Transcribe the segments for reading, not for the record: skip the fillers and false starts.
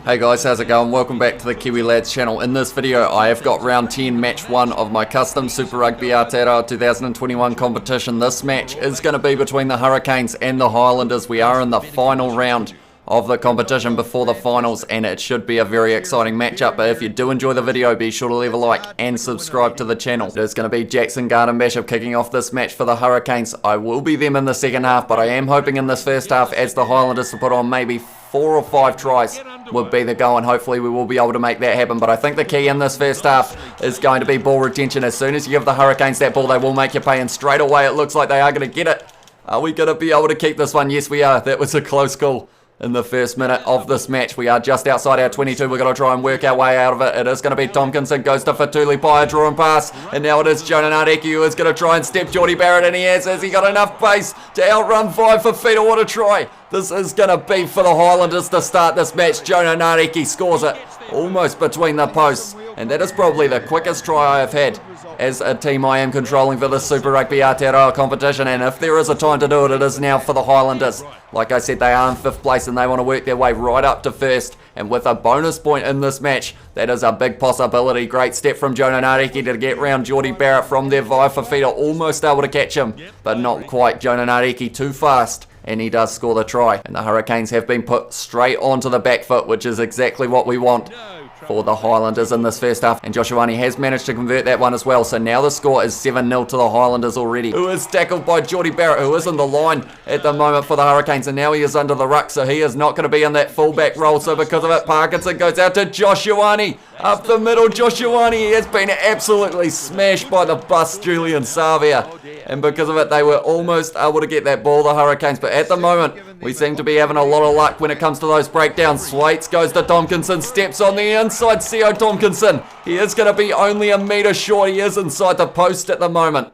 Hey guys, how's it going? Welcome back to the Kiwi Lads channel. In this video, I have got round 10, match 1 of my custom Super Rugby Aotearoa 2021 competition. This match is going to be between the Hurricanes and the Highlanders. We are in the final round of the competition before the finals, and it should be a very exciting matchup. But if you do enjoy the video, be sure to leave a like and subscribe to the channel. There's going to be Jackson, Garden Bishop kicking off this match for the Hurricanes. I will be them in the second half, but I am hoping in this first half as the Highlanders to put on maybe 4 or 5 tries would be the goal, and hopefully we will be able to make that happen. But I think the key in this first half is going to be ball retention. As soon as you give the Hurricanes that ball, they will make you pay, and straight away it looks like they are going to get it. Are we going to be able to keep this one? Yes, we are. That was a close call. In the first minute of this match, we are just outside our 22. We're going to try and work our way out of it. It is going to be Tompkinson, goes to Fatuli Paya, draw and pass, and now it is Jonah Nardeki who is going to try and step Geordie Barrett, and he has he got enough pace to outrun 5 for Feta. What a try. This is going to be for the Highlanders to start this match. Jonah Nardeki scores it almost between the posts, and that is probably the quickest try I have had as a team I am controlling for the Super Rugby Aotearoa competition. And if there is a time to do it, it is now for the Highlanders. Like I said, they are in 5th place and they want to work their way right up to 1st. And with a bonus point in this match, that is a big possibility. Great step from Jonah Nardeki to get round Geordie Barrett from there via Fafita. Almost able to catch him, but not quite. Jonah Nardeki too fast, and he does score the try. And the Hurricanes have been put straight onto the back foot, which is exactly what we want for the Highlanders in this first half. And Joshuani has managed to convert that one as well. So now the score is 7-0 to the Highlanders already. Who is tackled by Geordie Barrett, who is in the line at the moment for the Hurricanes. And now he is under the ruck, so he is not going to be in that fullback role. So because of it, Parkinson goes out to Joshuani. Up the middle, Joshuani. He has been absolutely smashed by the bus, Julian Savia. And because of it, they were almost able to get that ball, the Hurricanes. But at the moment, we seem to be having a lot of luck when it comes to those breakdowns. Swaits goes to Tompkinson, steps on the inside. C.O. Tompkinson, he is going to be only a metre short. He is inside the post at the moment.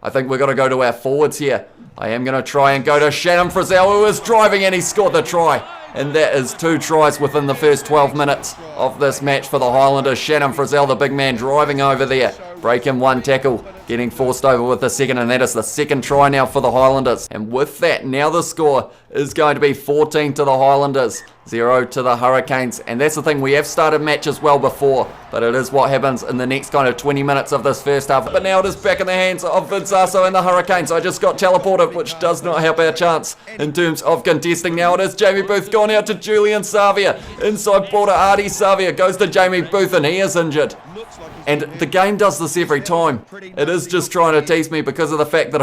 I think we're going to go to our forwards here. I am going to try and go to Shannon Frizzell, who is driving, and he scored the try. And that is 2 tries within the first 12 minutes of this match for the Highlanders. Shannon Frizzell, the big man, driving over there. Breaking 1 tackle, getting forced over with the second, and that is the second try now for the Highlanders. And with that, now the score is going to be 14 to the Highlanders, 0 to the Hurricanes. And that's the thing, we have started matches well before, but it is what happens in the next kind of 20 minutes of this first half. But now it is back in the hands of Vinzaso and the Hurricanes. I just got teleported, which does not help our chance in terms of contesting. Now it is Jamie Booth gone out to Julian Savia. Inside ball to Artie Savia, goes to Jamie Booth, and he is injured. And the game does this every time. It is just trying to tease me because of the fact that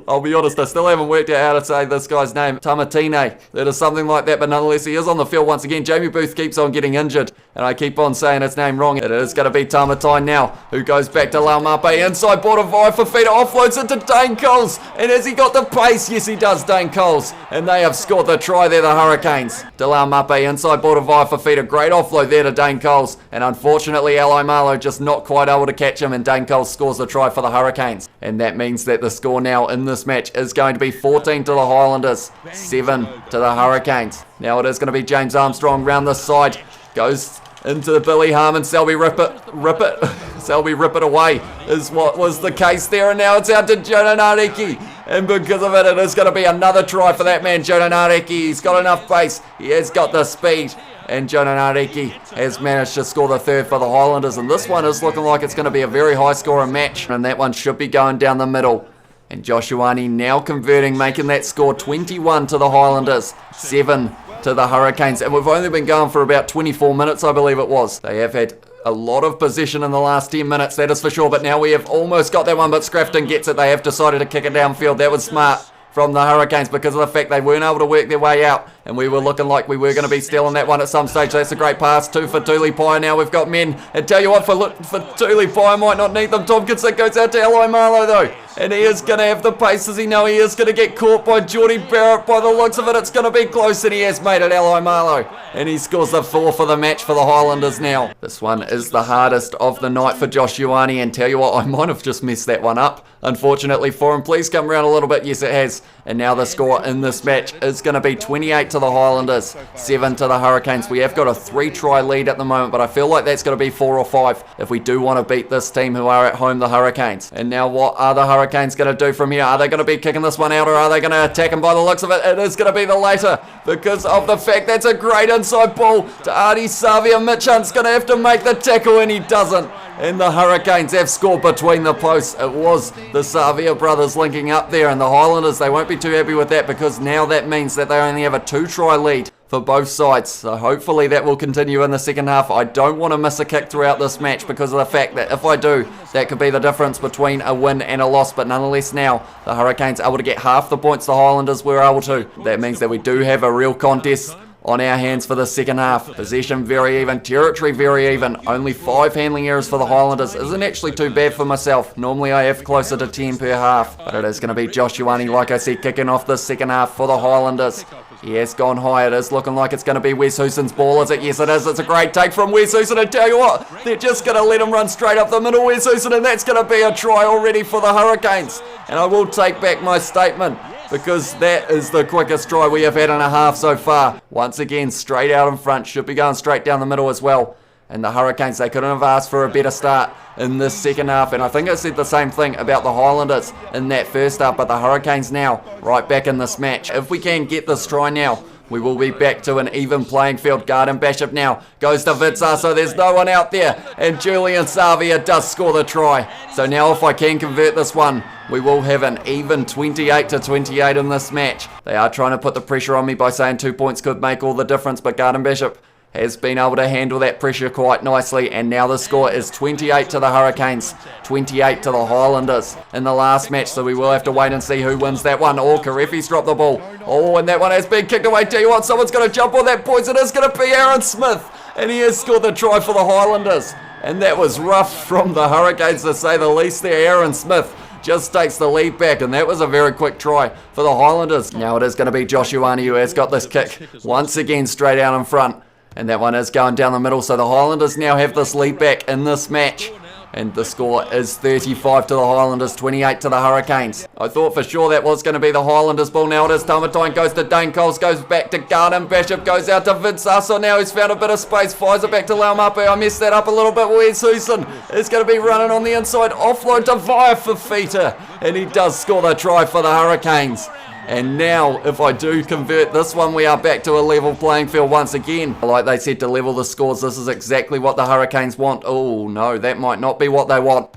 I'll be honest, I still haven't worked out how to say this guy's name. Tamatine. It is something like that, but nonetheless, he is on the field once again. Jamie Booth keeps on getting injured, and I keep on saying his name wrong. It is going to be Tamatine now, who goes back to Laumape. Inside ball to Via Fafita, offloads into Dane Coles. And has he got the pace? Yes, he does, Dane Coles. And they have scored the try there, the Hurricanes. Laumape, inside ball to Via Fafita. Great offload there to Dane Coles. And unfortunately, Eli Marlow just not quite able to catch him, and Dane Coles scores the try for the Hurricanes. And that means that the score now in this match is going to be 14 to the Highlanders, 7 to the Hurricanes. Now it is going to be James Armstrong round this side. Goes into the Billy Harmon. Selby rip it. Selby rip it away is what was the case there. And now it's out to Jonah Nardeki. And because of it, it is going to be another try for that man, Jonah Nardeki. He's got enough pace. He has got the speed. And Jonah Nardeki has managed to score the 3rd for the Highlanders. And this one is looking like it's going to be a very high scoring match. And that one should be going down the middle. And Joshuani now converting, making that score 21 to the Highlanders, 7 to the Hurricanes. And we've only been going for about 24 minutes, I believe it was. They have had a lot of possession in the last 10 minutes, that is for sure. But now we have almost got that one, but Scrafton gets it. They have decided to kick it downfield. That was smart from the Hurricanes because of the fact they weren't able to work their way out, and we were looking like we were going to be stealing that one at some stage. That's a great pass to Fatuli Paya. Now we've got men, and tell you what, Fatuli Paya might not need them. Tompkinson goes out to Eli Marlow though, and he is going to have the pace. Does he know he is going to get caught by Geordie Barrett? By the looks of it, it's going to be close, and he has made it, Eli Marlow, and he scores the 4 for the match for the Highlanders now. This one is the hardest of the night for Josh Ioane, and tell you what, I might have just messed that one up. unfortunately for him. Please come around a little bit. Yes, it has. And now the score in this match is going to be 28 to the Highlanders, 7 to the Hurricanes. We have got a 3-try lead at the moment, but I feel like that's going to be 4 or 5 if we do want to beat this team who are at home, the Hurricanes. And now what are the Hurricanes going to do from here? Are they going to be kicking this one out, or are they going to attack him? By the looks of it, it is going to be the later, because of the fact that's a great inside ball to Ardie Savea. Mitch Hunt's going to have to make the tackle, and he doesn't. And the Hurricanes have scored between the posts. It was the Savea brothers linking up there, and the Highlanders, they won't be too happy with that, because now that means that they only have a 2-try lead for both sides. So hopefully that will continue in the second half. I don't want to miss a kick throughout this match, because of the fact that if I do, that could be the difference between a win and a loss. But nonetheless, now the Hurricanes are able to get half the points the Highlanders were able to. That means that we do have a real contest on our hands for the second half. Possession very even, territory very even. Only 5 handling errors for the Highlanders. Isn't actually too bad for myself. Normally I have closer to 10 per half. But it is going to be Josh Ioane, like I said, kicking off the second half for the Highlanders. He has gone high. It is looking like it's going to be Wes Houston's ball, is it? Yes, it is. It's a great take from Wes Houston. I tell you what, they're just going to let him run straight up the middle, Wes Houston, and that's going to be a try already for the Hurricanes. And I will take back my statement, because that is the quickest try we have had in a half so far. Once again, straight out in front. Should be going straight down the middle as well. And the Hurricanes, they couldn't have asked for a better start in this second half. And I think I said the same thing about the Highlanders in that first half. But the Hurricanes now, right back in this match. If we can get this try now, we will be back to an even playing field. Garden Bishop now goes to Vitsa, so there's no one out there. And Julian Savea does score the try. So now if I can convert this one, we will have an even 28 to 28 in this match. They are trying to put the pressure on me by saying 2 points could make all the difference, but Garden Bishop has been able to handle that pressure quite nicely, and now the score is 28 to the Hurricanes, 28 to the Highlanders in the last match, so we will have to wait and see who wins that one. Oh, Karefi's dropped the ball. Oh, and that one has been kicked away. Tell you what, someone's going to jump on that poison. It's going to be Aaron Smith, and he has scored the try for the Highlanders. And that was rough from the Hurricanes, to say the least there. Aaron Smith just takes the lead back, and that was a very quick try for the Highlanders. Now it is going to be Josh Ioane who has got this kick once again straight out in front. And that one is going down the middle, so the Highlanders now have this lead back in this match. And the score is 35 to the Highlanders, 28 to the Hurricanes. I thought for sure that was going to be the Highlanders ball. Now it is Tamatine, goes to Dane Coles, goes back to Garden Bishop, goes out to Vince Asso. Now he's found a bit of space, fires it back to Laumape. I messed that up a little bit. Wes Houston is going to be running on the inside, offload to Via Fafita. And he does score the try for the Hurricanes. And now, if I do convert this one, we are back to a level playing field once again. Like they said, to level the scores, this is exactly what the Hurricanes want. Oh, no, that might not be what they want.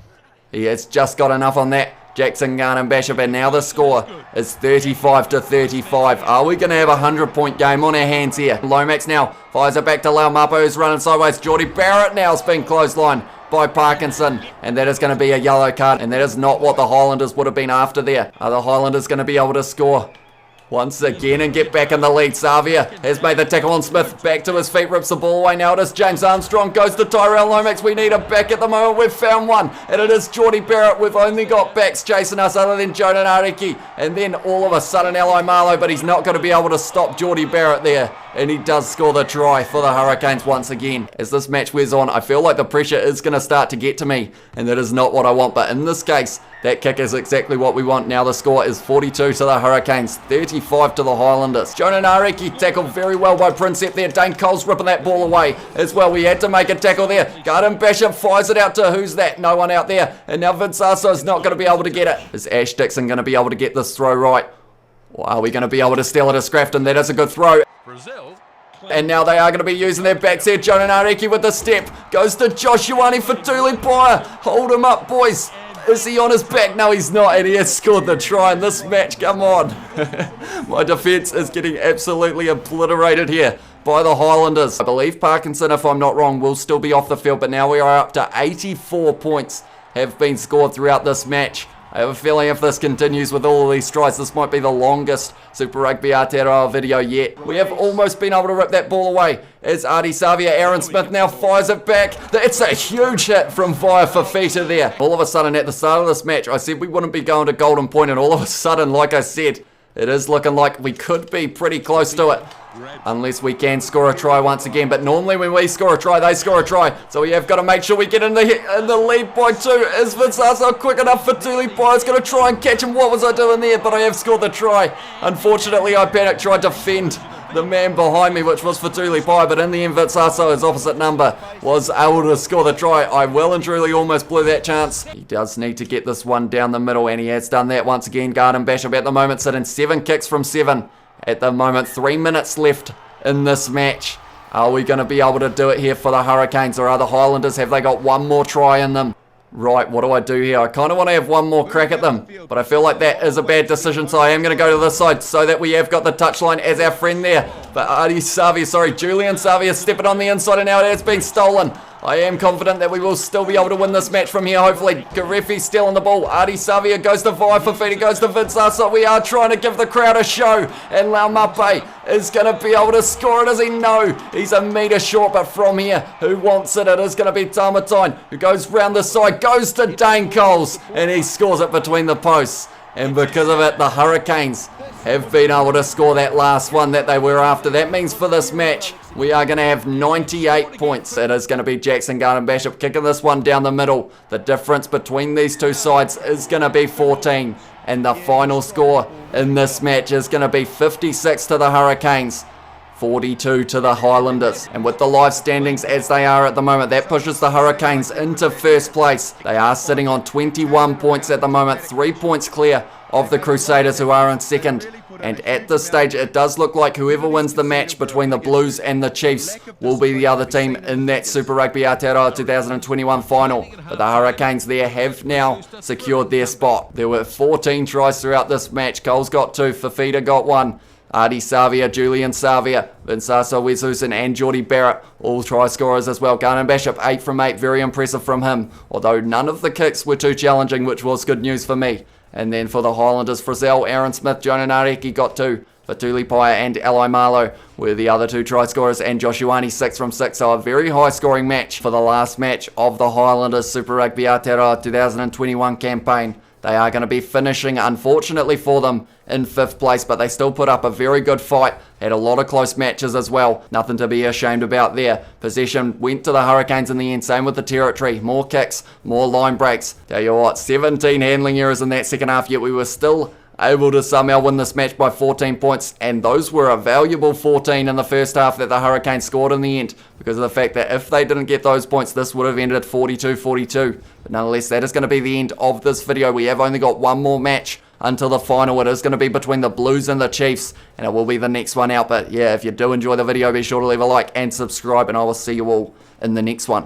He has just got enough on that. Jackson, Garden Bishop, and now the score is 35 to 35. Are we going to have a 100-point game on our hands here? Lomax now fires it back to Laumapo, who's running sideways. Geordie Barrett now has been clotheslined by Parkinson, and that is going to be a yellow card, and that is not what the Highlanders would have been after there. Are the Highlanders going to be able to score once again and get back in the lead? Savea has made the tackle on Smith, back to his feet, rips the ball away. Now it is James Armstrong, goes to Tyrell Lomax. We need a back at the moment. We've found one, and it is Geordie Barrett. We've only got backs chasing us other than Jonan Ariki, and then all of a sudden Eli Marlow, but he's not going to be able to stop Geordie Barrett there. And he does score the try for the Hurricanes once again. As this match wears on, I feel like the pressure is going to start to get to me, and that is not what I want. But in this case, that kick is exactly what we want. Now the score is 42 to the Hurricanes, 35 to the Highlanders. Jonan Ariki tackled very well by Princep there. Dane Coles ripping that ball away as well. We had to make a tackle there. Garden Bishop fires it out to who's that? No one out there. And now Vince Asso is not going to be able to get it. Is Ash Dixon going to be able to get this throw right? Or are we going to be able to steal it as Scrafton? That is a good throw. Brazil. And now they are going to be using their backs here. Jonan Ariki with the step. Goes to Josh Ioane for Dooley Pyer. Hold him up, boys. Is he on his back? No, he's not. And he has scored the try in this match. Come on. My defence is getting absolutely obliterated here by the Highlanders. I believe Parkinson, if I'm not wrong, will still be off the field. But now we are up to 84 points have been scored throughout this match. I have a feeling if this continues with all of these tries, this might be the longest Super Rugby Aotearoa video yet. We have almost been able to rip that ball away as Ardie Savea. Aaron Smith now fires it back. It's a huge hit from Via Fafita there. All of a sudden, at the start of this match, I said we wouldn't be going to Golden Point, and all of a sudden, like I said, it is looking like we could be pretty close to it. Unless we can score a try once again. But normally when we score a try, they score a try. So we have got to make sure we get in the lead by 2. Is Vinsaso quick enough for Tulipai? Is going to try and catch him. What was I doing there? But I have scored the try. Unfortunately, I panicked, tried to fend the man behind me, which was for Tulipai, but in the end, Vinsaso, his opposite number, was able to score the try. I well and truly almost blew that chance. He does need to get this one down the middle, and he has done that once again. Garden Bishop at the moment sitting 7 kicks from 7. At the moment, 3 minutes left in this match. Are we going to be able to do it here for the Hurricanes, or are the Highlanders, have they got one more try in them? Right, what do I do here? I kind of want to have one more crack at them, but I feel like that is a bad decision, so I am going to go to this side so that we have got the touchline as our friend there. But Julian Savia stepping on the inside, and now it has been stolen. I am confident that we will still be able to win this match from here, hopefully. Garefi stealing the ball. Adi Savia goes to Vai, Fafita goes to Vinsaso. We are trying to give the crowd a show, and Laumape is going to be able to score it, does he? No, he's a metre short, but from here, who wants it? It is going to be Tamatine, who goes round the side, goes to Dane Coles, and he scores it between the posts. And because of it, the Hurricanes have been able to score that last one that they were after. That means for this match, we are going to have 98 points. It is going to be Jackson Garden Bishop kicking this one down the middle. The difference between these two sides is going to be 14. And the final score in this match is going to be 56 to the Hurricanes, 42 to the Highlanders. And with the live standings as they are at the moment, that pushes the Hurricanes into first place. They are sitting on 21 points at the moment, 3 points clear of the Crusaders, who are in second. And at this stage, it does look like whoever wins the match between the Blues and the Chiefs will be the other team in that Super Rugby Aotearoa 2021 final. But the Hurricanes there have now secured their spot. There were 14 tries throughout this match. Coles got 2, Fafita got 1. Adi Savia, Julian Savia, Vinsaso Wesusen and Geordie Barrett, all try scorers as well. Garden Bishop, 8 from 8, very impressive from him. Although none of the kicks were too challenging, which was good news for me. And then for the Highlanders, Frizzell, Aaron Smith, Jonah Nareki got 2. Fatuli Paya and Eli Marlow were the other 2 try scorers, and Joshuani 6 from 6. So a very high scoring match for the last match of the Highlanders Super Rugby Aotearoa 2021 campaign. They are going to be finishing, unfortunately for them, in 5th place, but they still put up a very good fight. Had a lot of close matches as well. Nothing to be ashamed about there. Possession went to the Hurricanes in the end. Same with the territory. More kicks, more line breaks. Tell you what, 17 handling errors in that second half, yet we were still able to somehow win this match by 14 points, and those were a valuable 14 in the first half that the Hurricanes scored in the end, because of the fact that if they didn't get those points, this would have ended 42-42. But nonetheless, that is going to be the end of this video. We have only got one more match until the final. It is going to be between the Blues and the Chiefs, and it will be the next one out. But yeah, if you do enjoy the video, be sure to leave a like and subscribe, and I will see you all in the next one.